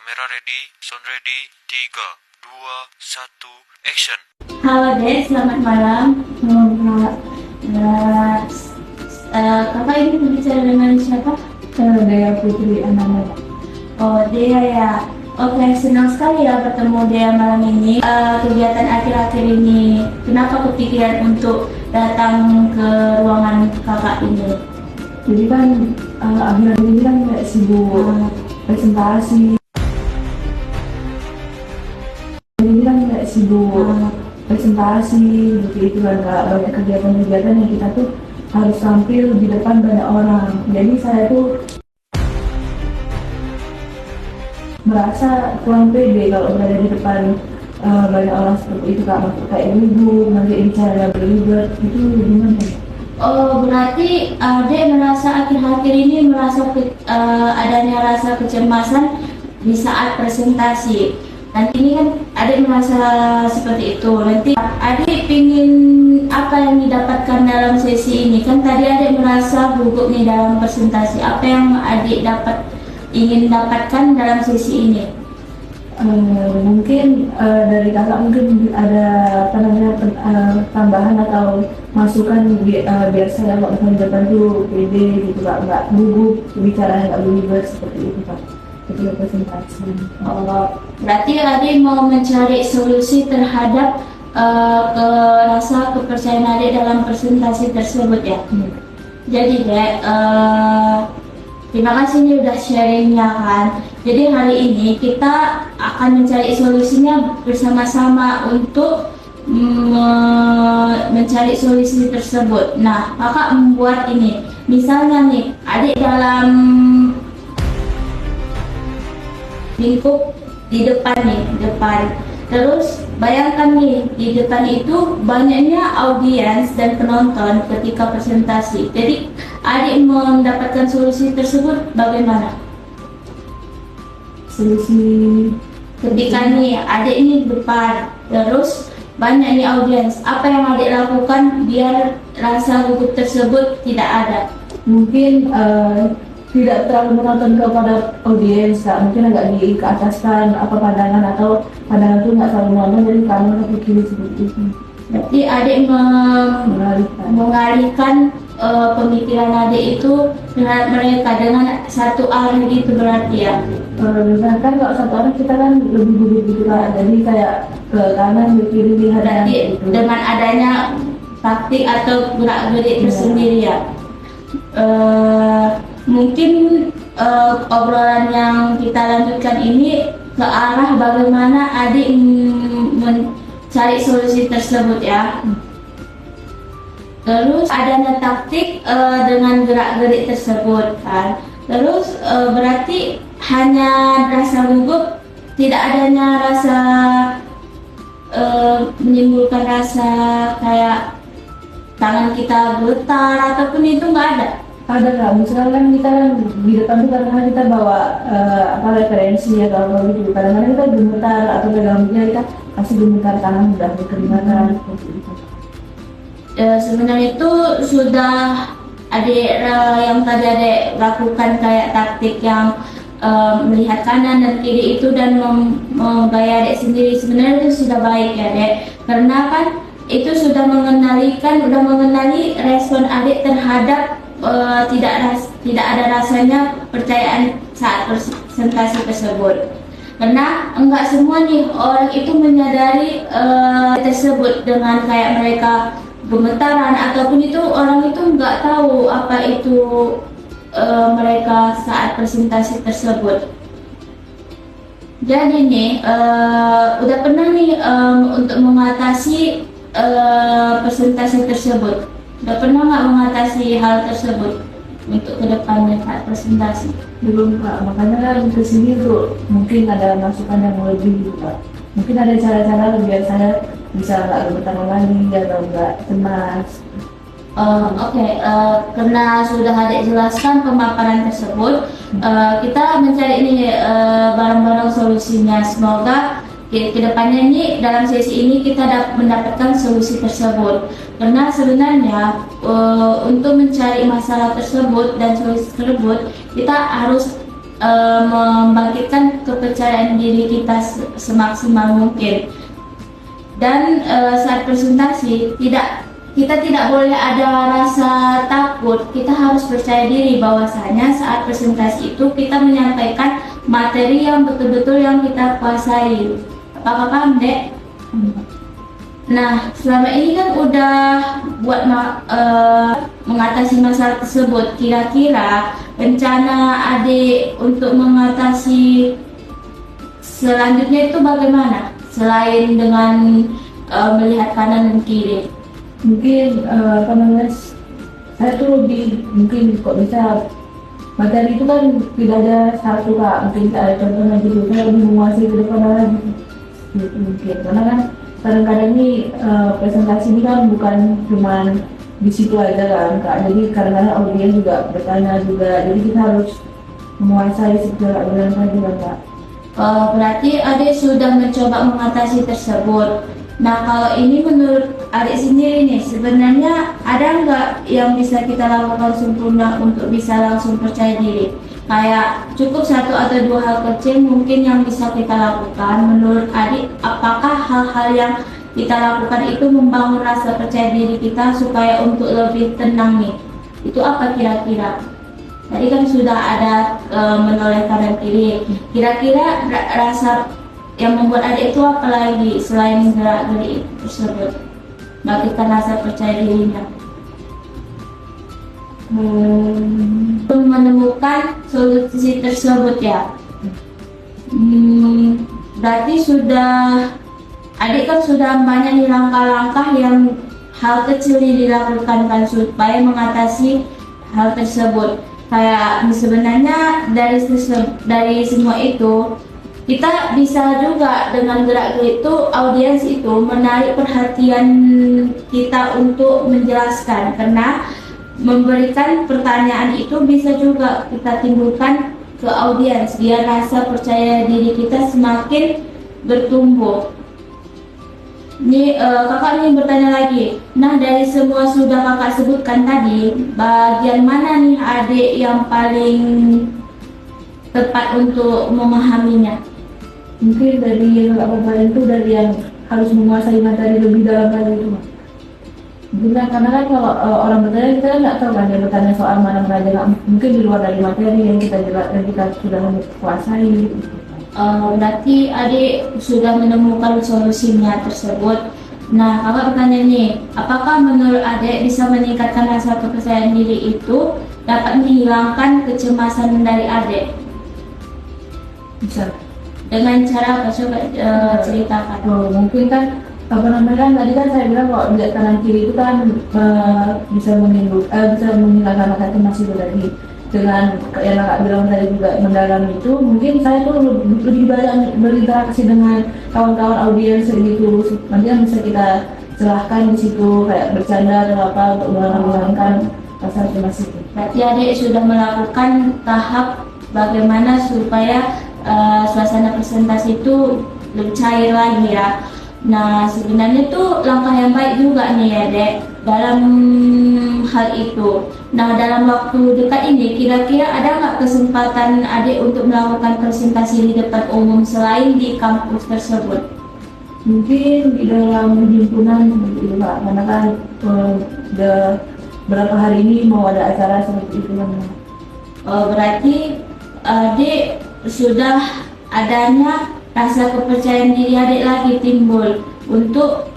Kamera ready, sound ready, 3, 2, 1, action. Halo Dek, selamat malam. Kakak ini berbicara dengan siapa? Dea Putri Ananda. Oh, Dea ya. Oke, senang sekali ya bertemu Dea malam ini. Kegiatan akhir-akhir ini, kenapa kepikiran untuk datang ke ruangan kakak ini? Jadi kan akhir-akhir ini kan kayak sibuk presentasi. Jadi kan kayak sibuk presentasi, gitu kan nggak banyak kegiatan-kegiatan yang kita tuh harus tampil di depan banyak orang. Jadi saya tuh merasa kurang pede kalau berada di depan banyak orang seperti itu, Kak. Maksud kayak ibu nanti bicara berlibat itu gimana ya? Oh, berarti Dek merasa akhir-akhir ini adanya rasa kecemasan di saat presentasi. Nanti ini kan adik merasa seperti itu. Nanti adik ingin apa yang didapatkan dalam sesi ini? Kan tadi adik merasa gugup nih dalam presentasi. Apa yang adik ingin dapatkan dalam sesi ini? Mungkin dari kakak mungkin ada tambahan atau masukan biar saya kalau misalnya di depan tuh pede gitu, Kak, nggak gugup bicara, nggak berlibat seperti itu, Kak, ketika presentasi. Berarti adik mau mencari solusi terhadap rasa kepercayaan adik dalam presentasi tersebut ya. Jadi Dek, terima kasih nih udah sharingnya kan. Jadi hari ini kita akan mencari solusinya bersama-sama untuk mencari solusi tersebut. Nah, kakak membuat ini. Misalnya nih, adik dalam lingkup di depan. Terus bayangkan nih, di depan itu banyaknya audiens dan penonton ketika presentasi. Jadi adik mendapatkan solusi tersebut bagaimana? Solusi Ketika nih adik ini di depan, terus banyak nih audiens, apa yang adik lakukan biar rasa gugup tersebut tidak ada? mungkin tidak terlalu menonton kepada audiens, Kak. Mungkin agak keataskan pandangan, atau pandangan itu nggak selalu menonton dari kanan ke kiri seperti itu. Berarti adik mengalihkan pemikiran adik itu terhadap mereka dengan satu arah gitu berarti ya. Misalkan kalau satu orang kita kan lebih gugup gitu, Kak. Jadi kayak ke kanan ke kiri lihat Berarti gitu. dengan adanya taktik atau gerak-gerik tersendiri ya. Mungkin obrolan yang kita lanjutkan ini ke arah bagaimana adik mencari solusi tersebut ya. Terus adanya taktik dengan gerak-gerik tersebut kan. Terus berarti hanya rasa gugup, tidak adanya rasa menimbulkan rasa kayak tangan kita getar ataupun itu nggak ada. Ada, Kak. Misalkan kan kita kan di depan tuh kadang-kadang kita bawa referensi atau apa gitu. Kadang-kadang kita gemetar atau pegang kita kasih gemetar tangan udah keringatan seperti itu. Sebenarnya itu sudah adik yang tadi adik lakukan kayak taktik yang melihat kanan dan kiri itu dan menggaya adik sendiri, sebenarnya itu sudah baik ya Dek, karena kan itu sudah mengenali respon adik terhadap tidak ada rasanya percayaan saat presentasi tersebut. Karena enggak semua nih orang itu menyadari tersebut dengan kayak mereka gemetaran ataupun itu orang itu enggak tahu apa itu mereka saat presentasi tersebut. Jadi nih udah pernah nih untuk mengatasi presentasi tersebut. Udah pernah nggak mengatasi hal tersebut untuk kedepannya saat presentasi? Belum, Kak. Makanya kan kesini tuh mungkin ada masukan yang lebih gitu, Kak. Mungkin ada cara-cara biar saya bisa nggak gemetar lagi atau nggak cemas. Oke, karena sudah adik jelaskan pemaparan tersebut, kita mencari ini bareng-bareng solusinya. Semoga kedepannya ini dalam sesi ini kita mendapatkan solusi tersebut. Karena sebenarnya untuk mencari masalah tersebut dan solusi tersebut kita harus membangkitkan kepercayaan diri kita semaksimal mungkin. Dan saat presentasi kita tidak boleh ada rasa takut. Kita harus percaya diri bahwasanya saat presentasi itu kita menyampaikan materi yang betul-betul yang kita kuasai. Apakah paham, Dek? Nah, selama ini kan udah buat mengatasi masalah tersebut. Kira-kira rencana adik untuk mengatasi selanjutnya itu bagaimana? Selain dengan melihat kanan dan kiri. Mungkin saya tuh lebih mungkin kok bisa materi itu kan tidak ada satu Kak, mungkin tidak ada contohnya gitu. Saya lebih menguasai ke depan lagi gitu mungkin, karena kan kadang-kadang ini presentasi ini kan bukan cuma di situ aja kan Kak, jadi kadang-kadang audiens juga bertanya juga, jadi kita harus menguasai segala galanya juga Kak. Berarti adik sudah mencoba mengatasi tersebut. Nah, kalau ini menurut adik sendiri nih, sebenarnya ada nggak yang bisa kita lakukan sempurna untuk bisa langsung percaya diri? Kayak cukup satu atau dua hal kecil mungkin yang bisa kita lakukan. Menurut adik, apakah hal-hal yang kita lakukan itu membangun rasa percaya diri kita supaya untuk lebih tenang nih? Itu apa kira-kira? Tadi kan sudah ada menoleh kanan kiri. Kira-kira rasa yang membuat adik itu apa lagi selain gerak-gerik tersebut? Bangkitkan rasa percaya dirinya. Menemukan solusi tersebut ya. Berarti adik kan sudah banyak nih langkah-langkah yang hal kecil yang dilakukan kan supaya mengatasi hal tersebut. Kayak sebenarnya dari semua itu kita bisa juga dengan gerak-gerik itu audiens itu menarik perhatian kita untuk menjelaskan, karena memberikan pertanyaan itu bisa juga kita timbulkan ke audiens biar rasa percaya diri kita semakin bertumbuh. Ini kakak nih bertanya lagi. Nah, dari semua sudah kakak sebutkan tadi, bagian mana nih adik yang paling tepat untuk memahaminya? Mungkin dari apa itu dari yang harus menguasai materi lebih dalam lagi itu Mas. Mungkin karena kan kalau orang bertanya kita kan nggak tahu kan dia bertanya soal mana aja, mungkin di luar dari materi yang kita sudah menguasai. Berarti adik sudah menemukan solusinya tersebut. Nah, kakak bertanya nih, apakah menurut adik bisa meningkatkan rasa kepercayaan diri itu dapat menghilangkan kecemasan dari adik? Bisa. Dengan cara apa? Coba ceritakan. Mungkin kan tadi kan saya bilang kalau lihat kanan kiri itu kan bisa menghilangkan rasa cemas itu tadi. Dengan yang kakak bilang tadi juga mendalam itu, mungkin saya tuh lebih banyak berinteraksi dengan kawan-kawan audiens gitu. Nanti kan bisa kita celahkan di situ kayak bercanda atau apa untuk menghilangkan rasa cemas itu. Berarti adik sudah melakukan tahap bagaimana supaya suasana presentasi itu lebih cair lagi ya. Nah, sebenarnya tuh langkah yang baik juga nih ya Dek dalam hal itu. Nah, dalam waktu dekat ini kira-kira ada nggak kesempatan adik untuk melakukan presentasi di depan umum selain di kampus tersebut? Mungkin di dalam himpunan seperti itu Pak, karena kan udah berapa hari ini mau ada acara seperti itu kan. Berarti adik sudah adanya rasa kepercayaan diri adik lagi timbul untuk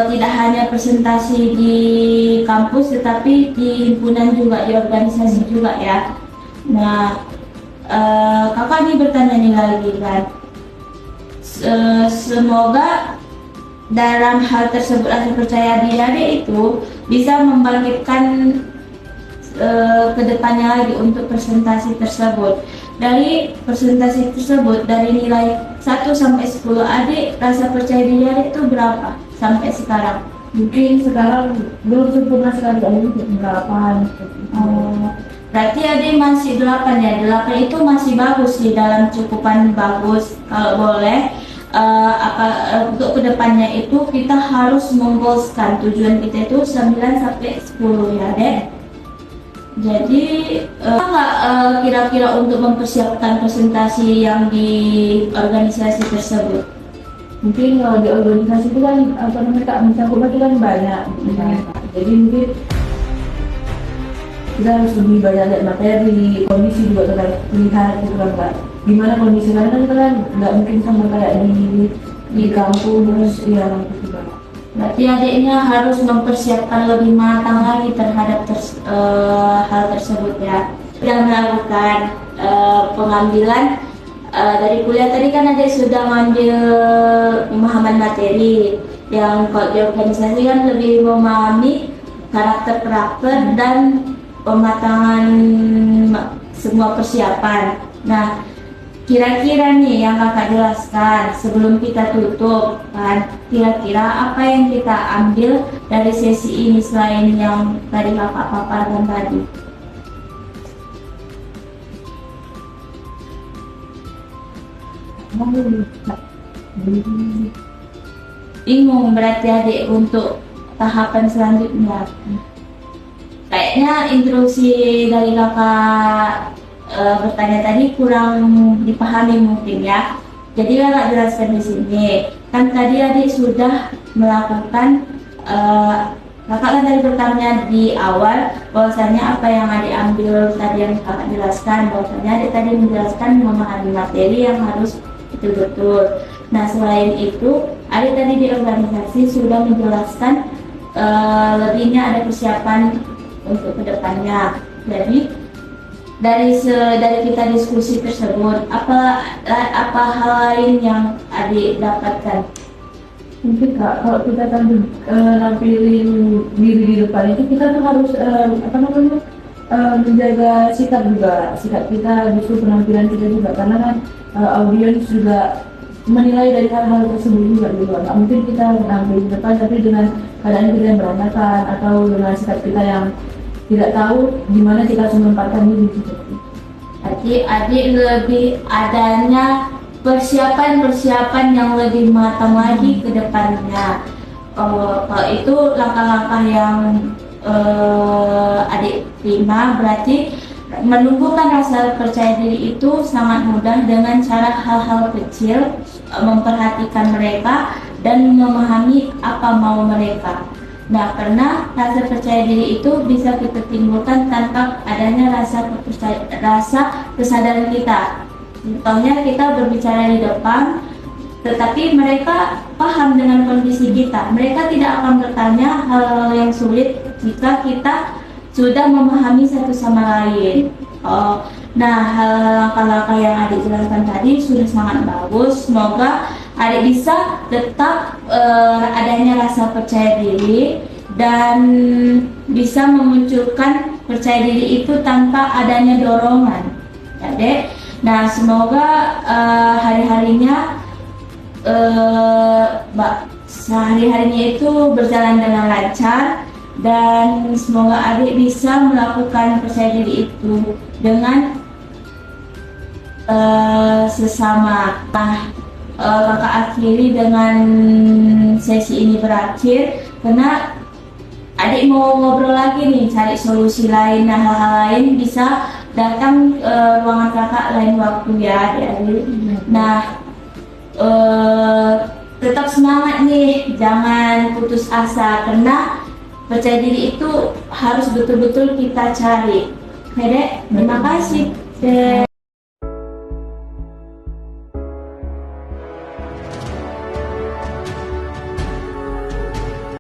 tidak hanya presentasi di kampus tetapi di himpunan juga, di organisasi juga ya. Nah, kakak nih bertanya nih lagi kan, semoga dalam hal tersebut rasa percaya diri adik itu bisa membangkitkan kedepannya lagi untuk presentasi tersebut. Dari presentasi tersebut, dari nilai 1 sampai 10 adik rasa percaya diri adik itu berapa sampai sekarang? Mungkin sekarang belum sempurna sekali, mungkin 8. Berarti adik masih 8 ya. 8 itu masih bagus sih, dalam cukupan bagus. Kalau boleh untuk kedepannya itu kita harus menggolskan tujuan kita itu 9 sampai 10 ya Dek. Jadi kira-kira untuk mempersiapkan presentasi yang di organisasi tersebut? Mungkin kalau di organisasi itu kan apa namanya Kak, mencakup itu kan banyak gitu kan. Jadi mungkin kita harus lebih banyak lihat materi, kondisi juga kita lihat gitu kan Kak. Gimana kondisi karena kan kita kan nggak mungkin sama kayak di kampung terus ya gitu Kak. Berarti adiknya harus mempersiapkan lebih matang lagi terhadap hal tersebut ya. Yang melakukan pengambilan dari kuliah tadi kan adik sudah mengambil pemahaman materi. Yang kalau di organisasi kan lebih memahami karakter dan pematangan semua persiapan. Nah, kira-kira nih yang kakak jelaskan sebelum kita tutup kan, kira-kira apa yang kita ambil dari sesi ini selain yang tadi kakak paparkan tadi? Bingung berarti adik untuk tahapan selanjutnya. Kayaknya instruksi dari kakak bertanya tadi kurang dipahami mungkin ya. Jadi kakak jelaskan di sini. Kan tadi adik sudah melakukan kakak kan tadi bertanya di awal bahwasanya apa yang adik ambil tadi yang kakak jelaskan, bahwasanya adik tadi menjelaskan memahami materi yang harus betul-betul. Nah selain itu adik tadi di organisasi sudah menjelaskan lebihnya ada persiapan untuk kedepannya. Jadi dari kita diskusi tersebut apa hal lain yang adik dapatkan? Mungkin Kak, kalau kita nampilin diri di depan itu kita tuh harus menjaga sikap juga, sikap kita justru penampilan kita juga, karena kan audiens juga menilai dari hal-hal tersebut juga di luar. Nggak mungkin kita nampil di depan tapi dengan keadaan kita yang berantakan atau dengan sikap kita yang tidak tahu gimana kita harus menempatkan diri gitu. Adik lebih adanya persiapan yang lebih matang lagi ke depannya. Kalau itu langkah-langkah yang adik terima, berarti menumbuhkan rasa percaya diri itu sangat mudah dengan cara hal-hal kecil, memperhatikan mereka dan memahami apa mau mereka. Nah, karena rasa percaya diri itu bisa kita timbulkan tanpa adanya rasa kesadaran kita. Contohnya kita berbicara di depan, tetapi mereka paham dengan kondisi kita. Mereka tidak akan bertanya hal-hal yang sulit jika kita sudah memahami satu sama lain. Nah, langkah-langkah yang adik jelaskan tadi sudah sangat bagus. Semoga adik bisa tetap adanya rasa percaya diri dan bisa memunculkan percaya diri itu tanpa adanya dorongan, ya Dek. Nah, semoga hari-harinya sehari-harinya itu berjalan dengan lancar dan semoga adik bisa melakukan percaya diri itu dengan sesama. Kakak akhiri dengan sesi ini berakhir karena adik mau ngobrol lagi nih, cari solusi lain dan hal-hal lain bisa datang ruangan kakak lain waktu ya adik-adik. Nah, tetap semangat nih, jangan putus asa karena percaya diri itu harus betul-betul kita cari. Oke Dek, terima kasih Dek.